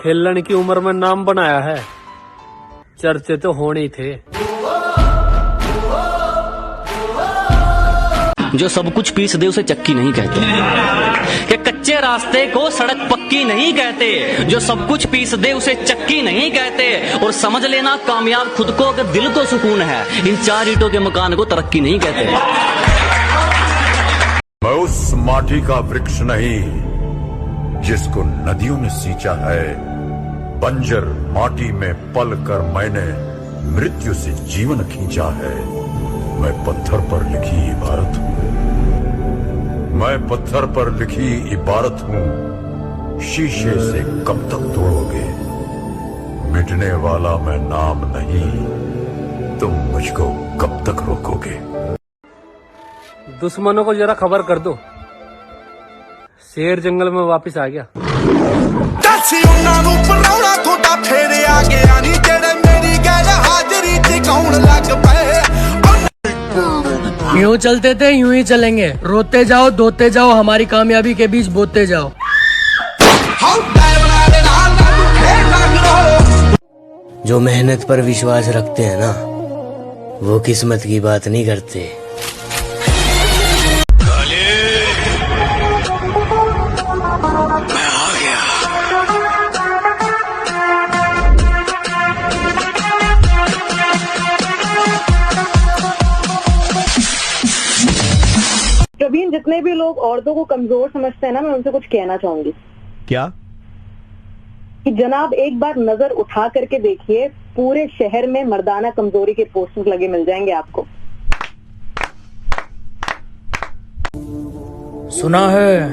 खेलने की उम्र में नाम बनाया है, चर्चे तो होने ही थे। जो सब कुछ पीस दे उसे चक्की नहीं कहते, कि कच्चे रास्ते को सड़क पक्की नहीं कहते। जो सब कुछ पीस दे उसे चक्की नहीं कहते। और समझ लेना कामयाब खुद को अगर दिल को सुकून है, इन 4 ईंटों के मकान को तरक्की नहीं कहते। मैं उस माटी का वृक्ष नहीं जिसको नदियों ने सींचा है। बंजर माटी में पल कर मैंने मृत्यु से जीवन खींचा है। मैं पत्थर पर लिखी इबारत हूँ, मैं पत्थर पर लिखी इबारत हूँ। शीशे से कब तक तोड़ोगे, मिटने वाला मैं नाम नहीं, तुम मुझको कब तक रोकोगे। दुश्मनों को जरा खबर कर दो, शेर जंगल में वापस आ गया। यूं चलते थे यूं ही चलेंगे, रोते जाओ धोते जाओ, हमारी कामयाबी के बीच बोते जाओ। जो मेहनत पर विश्वास रखते हैं ना, वो किस्मत की बात नहीं करते। प्रवीण, जितने भी लोग औरतों को कमजोर समझते हैं ना, मैं उनसे कुछ कहना चाहूंगी। क्या? कि जनाब एक बार नजर उठा करके देखिए, पूरे शहर में मर्दाना कमजोरी के पोस्टर्स लगे मिल जाएंगे आपको। सुना है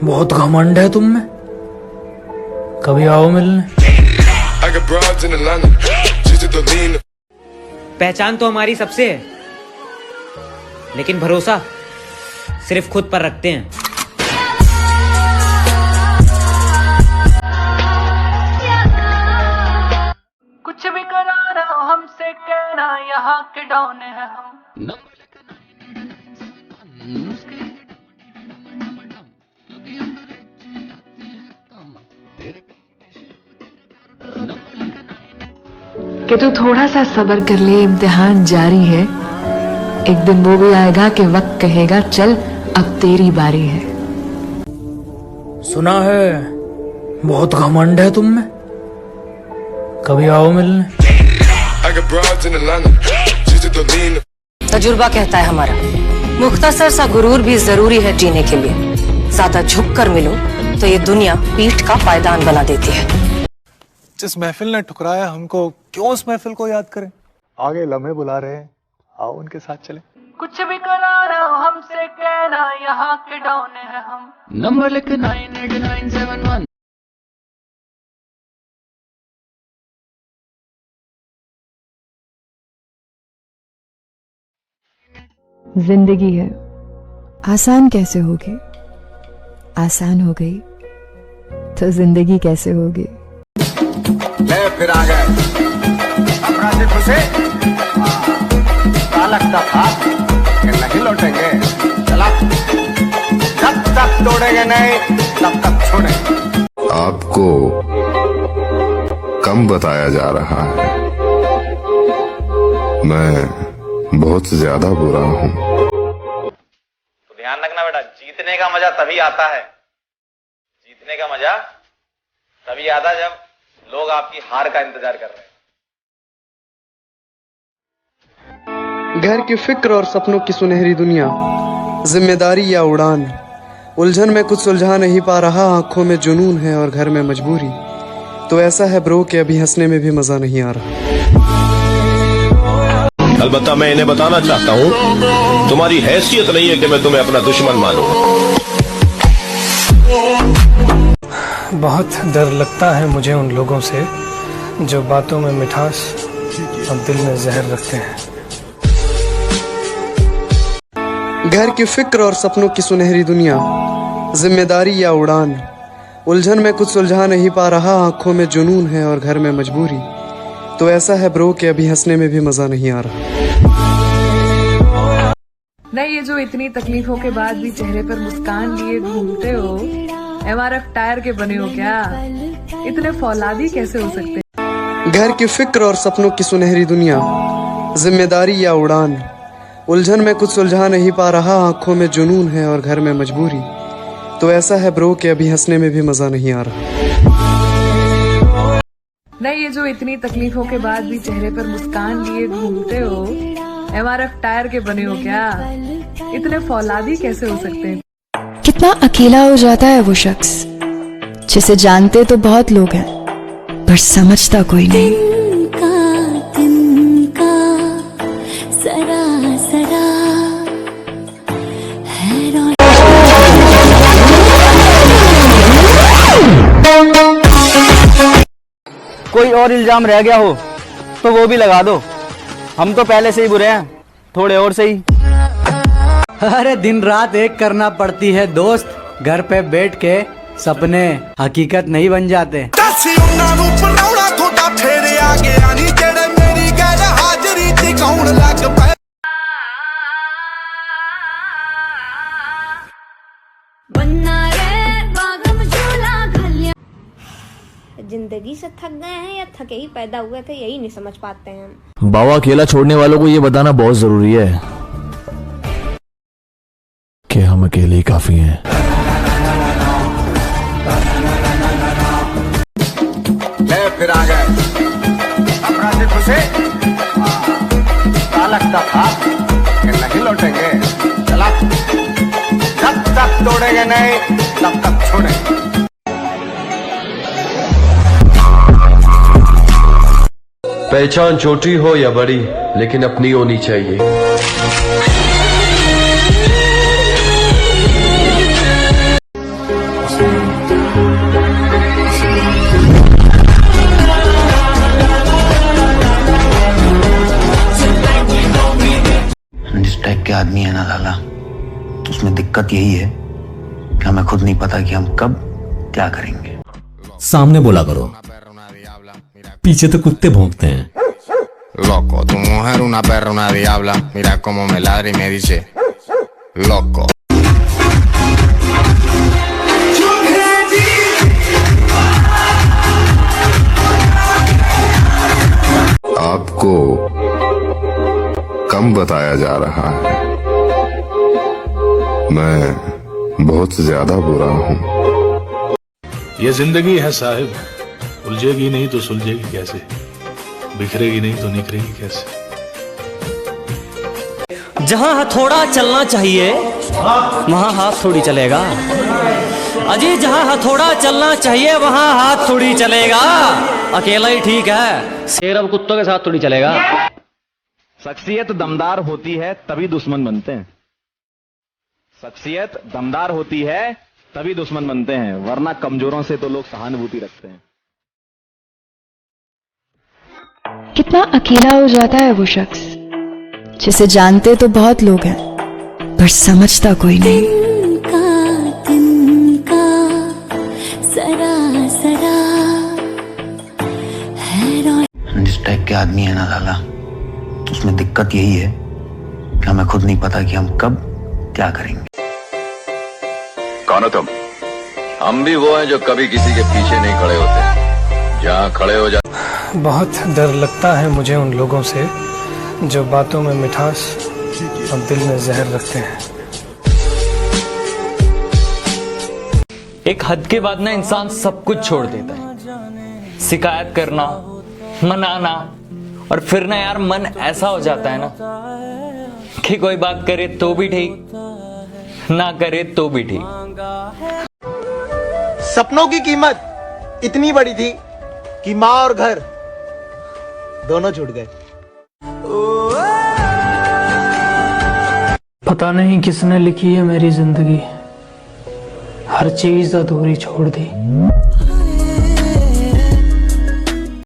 बहुत घमंड है तुम में, कभी आओ मिलने। पहचान तो हमारी सबसे है, लेकिन भरोसा सिर्फ खुद पर रखते हैं। कुछ भी कराना हमसे कहना, यहाँ के डॉन है हम। कि तू थोड़ा सा सब्र कर ले, इम्तिहान जारी है। एक दिन वो भी आएगा कि वक्त कहेगा चल अब तेरी बारी है। सुना है बहुत घमंड है तुम में, कभी आओ मिलने। तजुर्बा कहता है हमारा, मुख्तसर सा गुरूर भी जरूरी है जीने के लिए। ज्यादा झुक कर मिलो तो ये दुनिया पीठ का पायदान बना देती है। जिस महफिल ने ठुकराया हमको, क्यों उस महफिल को याद करें। आगे लम्हे बुला रहे हैं, आओ उनके साथ चले। कुछ भी कराना हमसे कहना, यहाँ के डॉन है हम। नंबर लिख 98971। जिंदगी है, आसान कैसे होगी, आसान हो गई तो जिंदगी कैसे होगी। ले फिर आ गए अब राजी खुशी। लगता था कि नहीं लौटेंगे, चला जब तक तोड़ेंगे नहीं तब तक छोड़ेंगे। आपको कम बताया जा रहा है, मैं बहुत ज्यादा बुरा हूँ। तो ध्यान रखना बेटा, जीतने का मजा तभी आता है, जीतने का मजा तभी आता जब लोग आपकी हार का इंतजार कर रहे हैं। घर की फिक्र और सपनों की सुनहरी दुनिया, जिम्मेदारी या उड़ान, उलझन में कुछ सुलझा नहीं पा रहा, आंखों में जुनून है और घर में मजबूरी। तो ऐसा है ब्रो कि अभी हंसने में भी मजा नहीं आ रहा। अलबत्ता मैं इन्हें बताना चाहता हूँ, तुम्हारी हैसियत नहीं है कि मैं तुम्हें अपना दुश्मन मानूं। बहुत डर लगता है मुझे उन लोगों से जो बातों में मिठास और दिल में जहर रखते हैं। घर की फिक्र और सपनों की सुनहरी दुनिया, जिम्मेदारी या उड़ान, उलझन में कुछ सुलझा नहीं पा रहा, आंखों में जुनून है और घर में मजबूरी। तो ऐसा है ब्रो कि अभी हंसने में भी मजा नहीं आ रहा। नहीं, ये जो इतनी तकलीफों के बाद भी चेहरे पर मुस्कान लिए घूमते हो, MRF टायर के बने हो क्या? इतने फौलादी कैसे हो सकते हैं? घर की फिक्र और सपनों की सुनहरी दुनिया, जिम्मेदारी या उड़ान, उलझन में कुछ सुलझा नहीं पा रहा, आंखों में जुनून है और घर में मजबूरी। तो ऐसा है ब्रो कि अभी हंसने में भी मजा नहीं आ रहा। नहीं, ये जो इतनी तकलीफों के बाद भी चेहरे पर मुस्कान लिए घूमते हो, MRF टायर के बने हो क्या? इतने फौलादी कैसे हो सकते हैं? कितना अकेला हो जाता है वो शख्स जिसे जानते तो बहुत लोग हैं पर समझता कोई नहीं। कोई और इल्जाम रह गया हो तो वो भी लगा दो, हम तो पहले से ही बुरे हैं, थोड़े और सही। अरे दिन रात एक करना पड़ती है दोस्त, घर पे बैठ के सपने हकीकत नहीं बन जाते। जिंदगी से थक गए हैं या थके ही पैदा हुए थे, यही नहीं समझ पाते हैं हम। बाबा अकेला छोड़ने वालों को ये बताना बहुत जरूरी है कि हम अकेले ही काफी हैं। ले फिर आ गए अपराधी खुशे, लगता था कि नहीं लौटेंगे, चला जब तक तोड़ेंगे नहीं तब तक छोड़ेंगे। पहचान छोटी हो या बड़ी, लेकिन अपनी होनी चाहिए। जिस टाइप के आदमी है ना लाला, उसमें दिक्कत यही है कि हमें खुद नहीं पता कि हम कब क्या करेंगे। सामने बोला करो, पीछे तो कुत्ते भौंकते हैं। Loco, tu mujer una perra, una diabla. Mira cómo me ladra y me dice loco. आपको कम बताया जा रहा है, मैं बहुत ज्यादा बुरा हूँ। ये जिंदगी है साहिब, उलझेगी नहीं तो सुलझेगी कैसे, बिखरेगी नहीं तो निखरेगी कैसे। जहां हथौड़ा चलना चाहिए वहां हाथ थोड़ी चलेगा। अजी जहां हथौड़ा चलना चाहिए वहां हाथ थोड़ी चलेगा। अकेला ही ठीक है, शेर अब कुत्तों के साथ थोड़ी चलेगा। शख्सियत दमदार होती है तभी दुश्मन बनते हैं। शख्सियत दमदार होती है तभी दुश्मन बनते हैं, वरना कमजोरों से तो लोग सहानुभूति रखते हैं। कितना अकेला हो जाता है वो शख्स जिसे जानते तो बहुत लोग हैं पर समझता कोई नहीं। जिस टाइप के आदमी है ना लाला, उसमें दिक्कत यही है कि हमें खुद नहीं पता कि हम कब क्या करेंगे। कौन हो तुम? हम भी वो हैं जो कभी किसी के पीछे नहीं खड़े होते, जहाँ खड़े हो जाते। बहुत डर लगता है मुझे उन लोगों से जो बातों में मिठास और दिल में जहर रखते हैं। एक हद के बाद ना इंसान सब कुछ छोड़ देता है। शिकायत करना, मनाना, और फिर ना यार मन ऐसा हो जाता है ना कि कोई बात करे तो भी ठीक, ना करे तो भी ठीक। सपनों की कीमत इतनी बड़ी थी कि माँ और घर दोनों छूट गए। पता नहीं किसने लिखी है मेरी जिंदगी, हर चीज अधूरी छोड़ दी।